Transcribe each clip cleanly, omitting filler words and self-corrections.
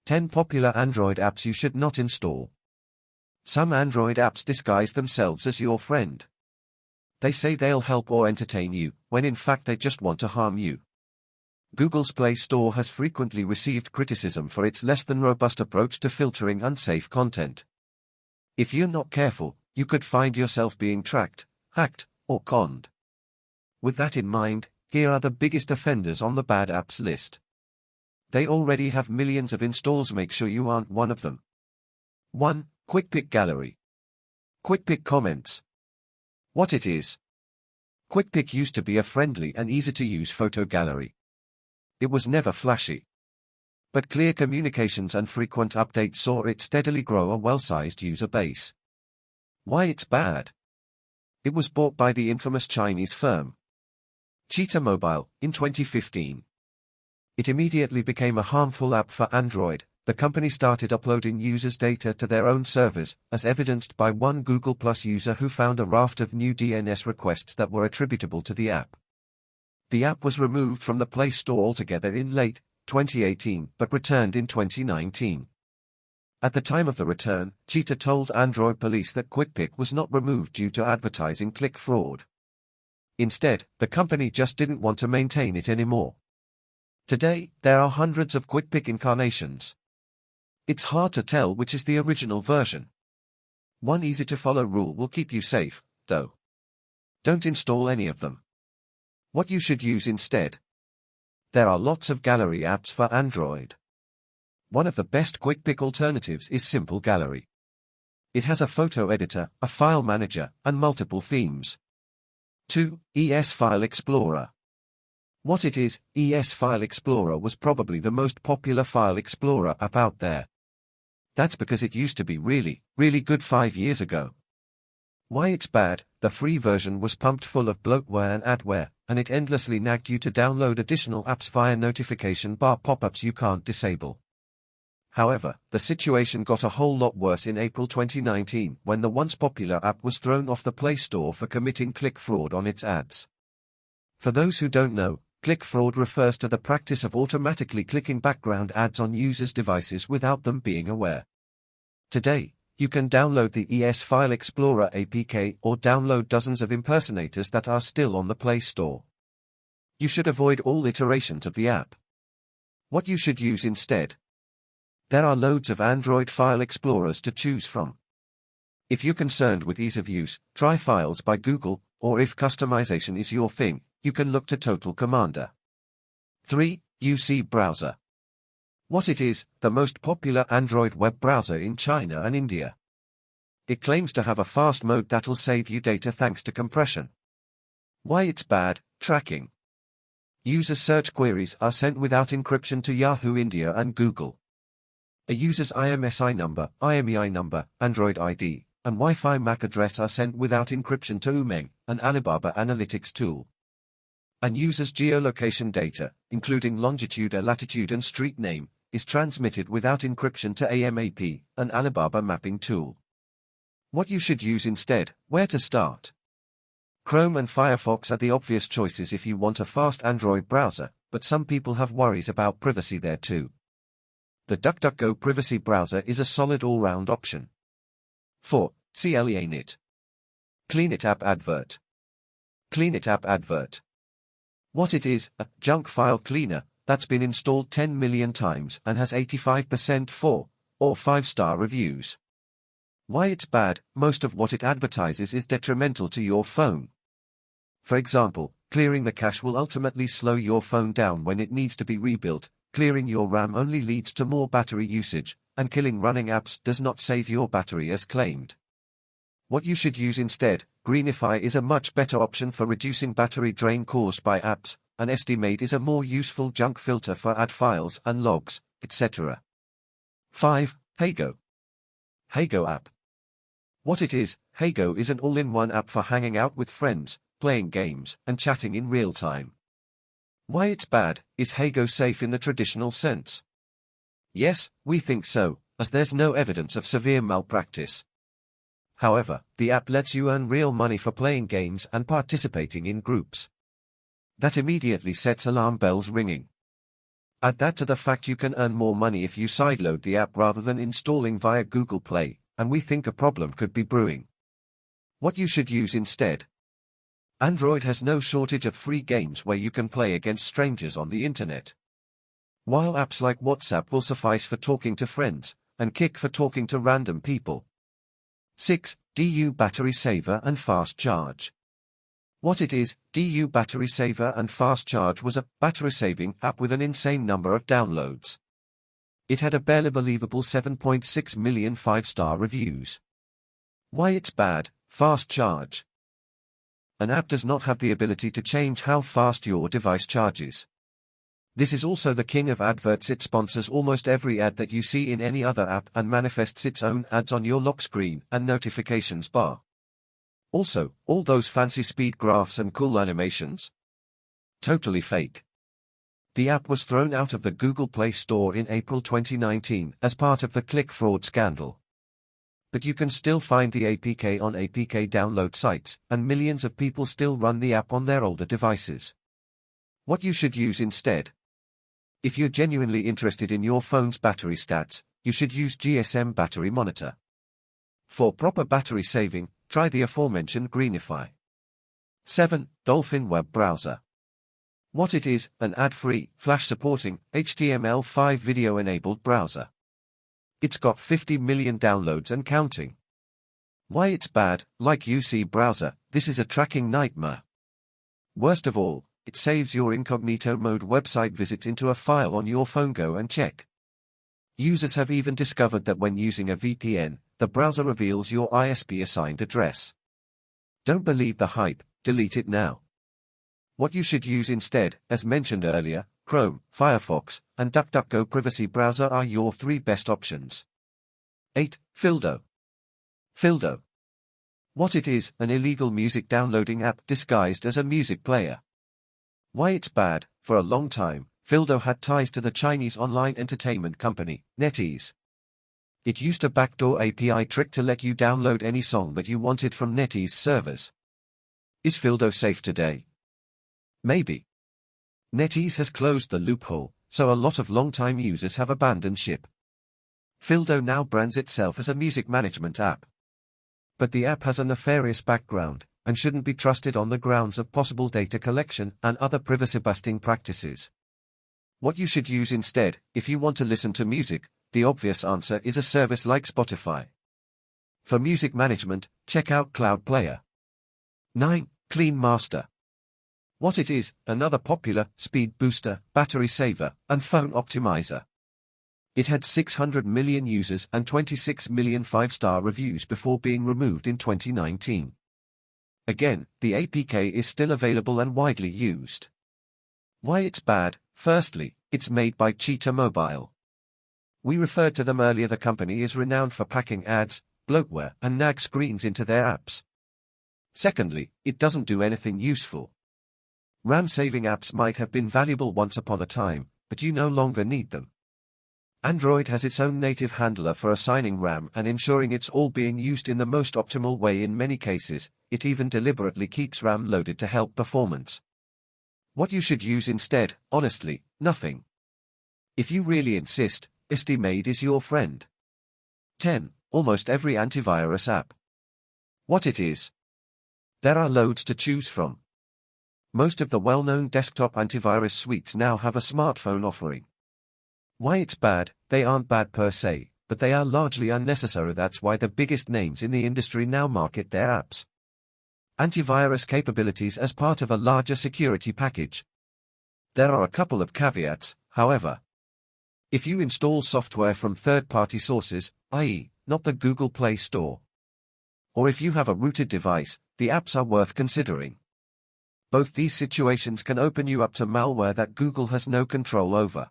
10 popular Android apps you should not install. Some Android apps disguise themselves as your friend. They say they'll help or entertain you, when in fact they just want to harm you. Google's Play Store has frequently received criticism for its less than robust approach to filtering unsafe content. If you're not careful, you could find yourself being tracked, hacked, or conned. With that in mind, here are the biggest offenders on the bad apps list. They already have millions of installs. Make sure you aren't one of them. 1. QuickPic Gallery. QuickPic comments. What it is. QuickPic used to be a friendly and easy-to-use photo gallery. It was never flashy. But clear communications and frequent updates saw it steadily grow a well-sized user base. Why it's bad? It was bought by the infamous Chinese firm Cheetah Mobile in 2015. It immediately became a harmful app for Android. The company started uploading users' data to their own servers, as evidenced by one Google Plus user who found a raft of new DNS requests that were attributable to the app. The app was removed from the Play Store altogether in late 2018 but returned in 2019. At the time of the return, Cheetah told Android police that QuickPic was not removed due to advertising click fraud. Instead, the company just didn't want to maintain it anymore. Today, there are hundreds of QuickPic incarnations. It's hard to tell which is the original version. One easy-to-follow rule will keep you safe, though. Don't install any of them. What you should use instead. There are lots of gallery apps for Android. One of the best QuickPic alternatives is Simple Gallery. It has a photo editor, a file manager, and multiple themes. 2. ES File Explorer. What it is, ES File Explorer was probably the most popular file explorer app out there. That's because it used to be really good 5 years ago. Why it's bad? The free version was pumped full of bloatware and adware, and it endlessly nagged you to download additional apps via notification bar pop-ups you can't disable. However, the situation got a whole lot worse in April 2019 when the once popular app was thrown off the Play Store for committing click fraud on its ads. For those who don't know, click fraud refers to the practice of automatically clicking background ads on users' devices without them being aware. Today, you can download the ES File Explorer APK or download dozens of impersonators that are still on the Play Store. You should avoid all iterations of the app. What you should use instead. There are loads of Android file explorers to choose from. If you're concerned with ease of use, try Files by Google, or if customization is your thing, you can look to Total Commander. 3. UC Browser. What it is, the most popular Android web browser in China and India. It claims to have a fast mode that'll save you data thanks to compression. Why it's bad? Tracking. User search queries are sent without encryption to Yahoo India and Google. A user's IMSI number, IMEI number, Android ID, and Wi-Fi MAC address are sent without encryption to Umeng, an Alibaba analytics tool. And users' geolocation data, including longitude, latitude and street name, is transmitted without encryption to AMAP, an Alibaba mapping tool. What you should use instead. Where to start? Chrome and Firefox are the obvious choices if you want a fast Android browser, but some people have worries about privacy there too. The DuckDuckGo privacy browser is a solid all-round option. 4. Cleanit. Cleanit App Advert. Cleanit App Advert. What it is, a junk file cleaner that's been installed 10 million times and has 85% 4 or 5-star reviews. Why it's bad? Most of what it advertises is detrimental to your phone. For example, clearing the cache will ultimately slow your phone down when it needs to be rebuilt. Clearing your RAM only leads to more battery usage, and killing running apps does not save your battery as claimed. What you should use instead. Greenify is a much better option for reducing battery drain caused by apps, and Estimate is a more useful junk filter for ad files and logs, etc. 5. Heygo. Heygo app. What it is, Heygo is an all-in-one app for hanging out with friends, playing games, and chatting in real time. Why it's bad? Is Heygo safe in the traditional sense? Yes, we think so, as there's no evidence of severe malpractice. However, the app lets you earn real money for playing games and participating in groups. That immediately sets alarm bells ringing. Add that to the fact you can earn more money if you sideload the app rather than installing via Google Play, and we think a problem could be brewing. What you should use instead. Android has no shortage of free games where you can play against strangers on the internet. While apps like WhatsApp will suffice for talking to friends, and Kik for talking to random people. 6. DU Battery Saver and Fast Charge. What it is, DU Battery Saver and Fast Charge was a battery-saving app with an insane number of downloads. It had a barely believable 7.6 million 5-star reviews. Why it's bad. Fast Charge. An app does not have the ability to change how fast your device charges. This is also the king of adverts. It sponsors almost every ad that you see in any other app and manifests its own ads on your lock screen and notifications bar. Also, all those fancy speed graphs and cool animations? Totally fake. The app was thrown out of the Google Play Store in April 2019 as part of the click fraud scandal. But you can still find the APK on APK download sites, and millions of people still run the app on their older devices. What you should use instead. If you're genuinely interested in your phone's battery stats, you should use GSM Battery Monitor. For proper battery saving, try the aforementioned Greenify. 7. Dolphin Web Browser. What it is, an ad-free, Flash-supporting, HTML5 video-enabled browser. It's got 50 million downloads and counting. Why it's bad. Like UC Browser, this is a tracking nightmare. Worst of all, it saves your incognito mode website visits into a file on your phone. Go and check. Users have even discovered that when using a VPN, the browser reveals your ISP assigned address. Don't believe the hype, delete it now. What you should use instead, as mentioned earlier, Chrome, Firefox, and DuckDuckGo Privacy Browser are your 3 best options. 8. Fildo. Fildo. What it is, an illegal music downloading app disguised as a music player. Why it's bad. For a long time, Fildo had ties to the Chinese online entertainment company, NetEase. It used a backdoor API trick to let you download any song that you wanted from NetEase servers. Is Fildo safe today? Maybe. NetEase has closed the loophole, so a lot of long-time users have abandoned ship. Fildo now brands itself as a music management app. But the app has a nefarious background, and shouldn't be trusted on the grounds of possible data collection and other privacy-busting practices. What you should use instead, if you want to listen to music, the obvious answer is a service like Spotify. For music management, check out Cloud Player. 9. Clean Master. What it is, another popular speed booster, battery saver, and phone optimizer. It had 600 million users and 26 million 5-star reviews before being removed in 2019. Again, the APK is still available and widely used. Why it's bad. Firstly, it's made by Cheetah Mobile. We referred to them earlier. The company is renowned for packing ads, bloatware, and nag screens into their apps. Secondly, it doesn't do anything useful. RAM-saving apps might have been valuable once upon a time, but you no longer need them. Android has its own native handler for assigning RAM and ensuring it's all being used in the most optimal way. In many cases, it even deliberately keeps RAM loaded to help performance. What you should use instead, honestly, nothing. If you really insist, Estimate is your friend. 10. Almost every antivirus app. What it is. There are loads to choose from. Most of the well-known desktop antivirus suites now have a smartphone offering. Why it's bad. They aren't bad per se, but they are largely unnecessary. That's why the biggest names in the industry now market their apps. Antivirus capabilities as part of a larger security package. There are a couple of caveats, however. If you install software from third-party sources, i.e., not the Google Play Store, or if you have a rooted device, the apps are worth considering. Both these situations can open you up to malware that Google has no control over.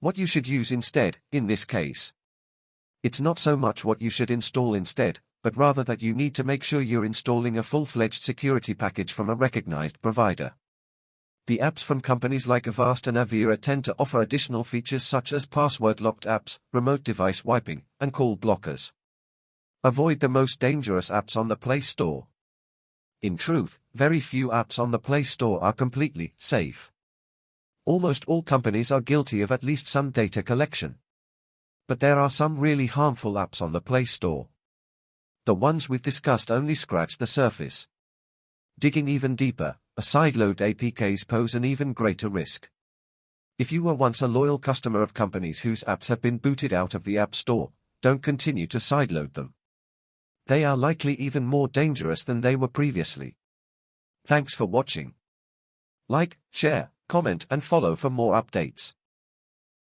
What you should use instead, in this case. It's not so much what you should install instead, but rather that you need to make sure you're installing a full-fledged security package from a recognized provider. The apps from companies like Avast and Avira tend to offer additional features such as password-locked apps, remote device wiping, and call blockers. Avoid the most dangerous apps on the Play Store. In truth, very few apps on the Play Store are completely safe. Almost all companies are guilty of at least some data collection. But there are some really harmful apps on the Play Store. The ones we've discussed only scratch the surface. Digging even deeper, sideload APKs pose an even greater risk. If you were once a loyal customer of companies whose apps have been booted out of the App Store, don't continue to sideload them. They are likely even more dangerous than they were previously. Thanks for watching. Like, share, comment and follow for more updates.